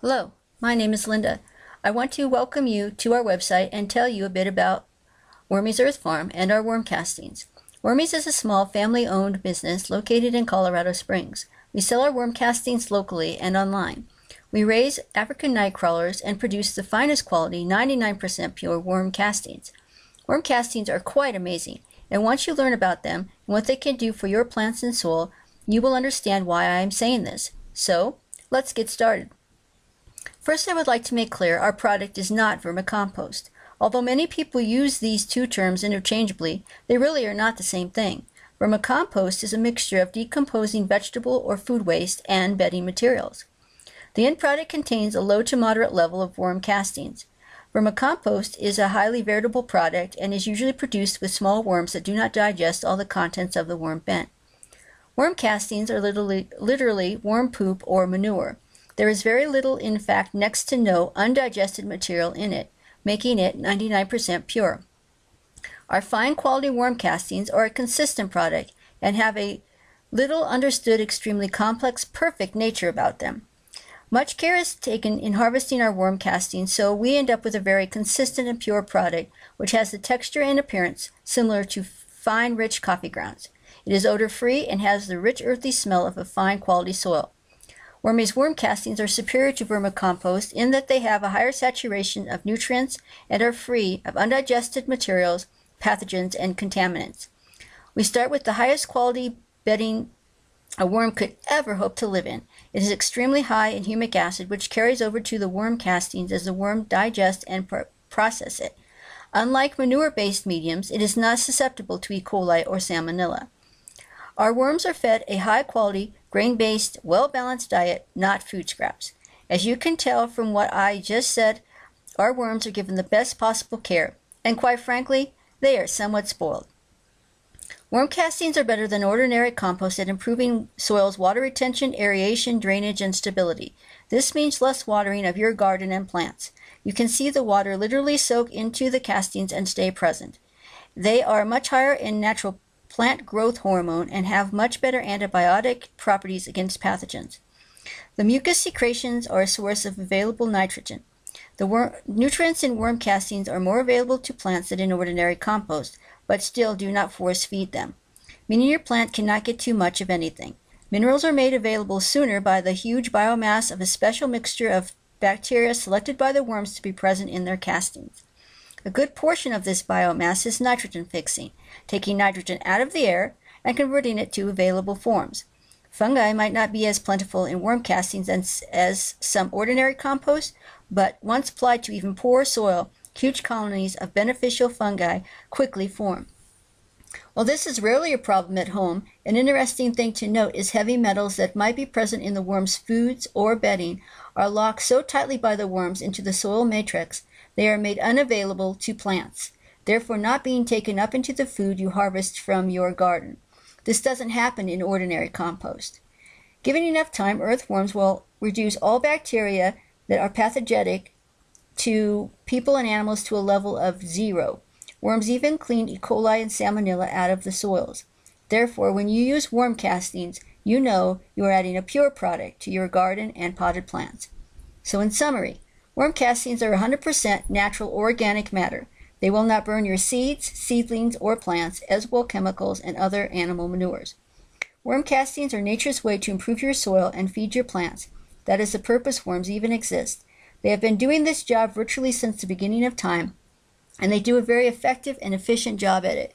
Hello, my name is Linda. I want to welcome you to our website and tell you a bit about Wormies Earth Farm and our worm castings. Wormies is a small family-owned business located in Colorado Springs. We sell our worm castings locally and online. We raise African night crawlers and produce the finest quality 99% pure worm castings. Worm castings are quite amazing, and once you learn about them and what they can do for your plants and soil, you will understand why I am saying this. So, let's get started. First, I would like to make clear our product is not vermicompost. Although many people use these two terms interchangeably, they really are not the same thing. Vermicompost is a mixture of decomposing vegetable or food waste and bedding materials. The end product contains a low to moderate level of worm castings. Vermicompost is a highly variable product and is usually produced with small worms that do not digest all the contents of the worm bin. Worm castings are literally worm poop or manure. There is very little, in fact next to no, undigested material in it, making it 99% pure. Our fine quality worm castings are a consistent product and have a little understood, extremely complex, perfect nature about them. Much care is taken in harvesting our worm castings, so we end up with a very consistent and pure product which has the texture and appearance similar to fine, rich coffee grounds. It is odor-free and has the rich earthy smell of a fine quality soil. Wormies worm castings are superior to vermicompost in that they have a higher saturation of nutrients and are free of undigested materials, pathogens, and contaminants. We start with the highest quality bedding a worm could ever hope to live in. It is extremely high in humic acid, which carries over to the worm castings as the worm digests and process it. Unlike manure-based mediums, it is not susceptible to E. coli or salmonella. Our worms are fed a high-quality, grain-based, well-balanced diet, not food scraps. As you can tell from what I just said, our worms are given the best possible care, and quite frankly, they are somewhat spoiled. Worm castings are better than ordinary compost at improving soil's water retention, aeration, drainage, and stability. This means less watering of your garden and plants. You can see the water literally soak into the castings and stay present. They are much higher in natural plant growth hormone and have much better antibiotic properties against pathogens. The mucus secretions are a source of available nitrogen. The nutrients in worm castings are more available to plants than in ordinary compost, but still do not force feed them, meaning your plant cannot get too much of anything. Minerals are made available sooner by the huge biomass of a special mixture of bacteria selected by the worms to be present in their castings. A good portion of this biomass is nitrogen fixing, taking nitrogen out of the air and converting it to available forms. Fungi might not be as plentiful in worm castings as some ordinary compost, but once applied to even poor soil, huge colonies of beneficial fungi quickly form. While this is rarely a problem at home, an interesting thing to note is heavy metals that might be present in the worm's foods or bedding are locked so tightly by the worms into the soil matrix they are made unavailable to plants, therefore not being taken up into the food you harvest from your garden. This doesn't happen in ordinary compost. Given enough time, earthworms will reduce all bacteria that are pathogenic to people and animals to a level of 0. Worms even clean E. coli and salmonella out of the soils. Therefore, when you use worm castings, you know you are adding a pure product to your garden and potted plants. So in summary, worm castings are 100% natural organic matter. They will not burn your seeds, seedlings, or plants, as will chemicals and other animal manures. Worm castings are nature's way to improve your soil and feed your plants. That is the purpose worms even exist. They have been doing this job virtually since the beginning of time, and they do a very effective and efficient job at it.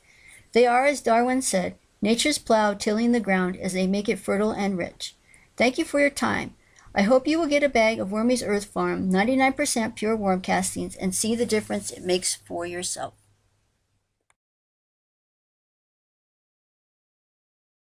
They are, as Darwin said, nature's plow tilling the ground as they make it fertile and rich. Thank you for your time. I hope you will get a bag of Wormies Earth Farm 99% pure worm castings and see the difference it makes for yourself.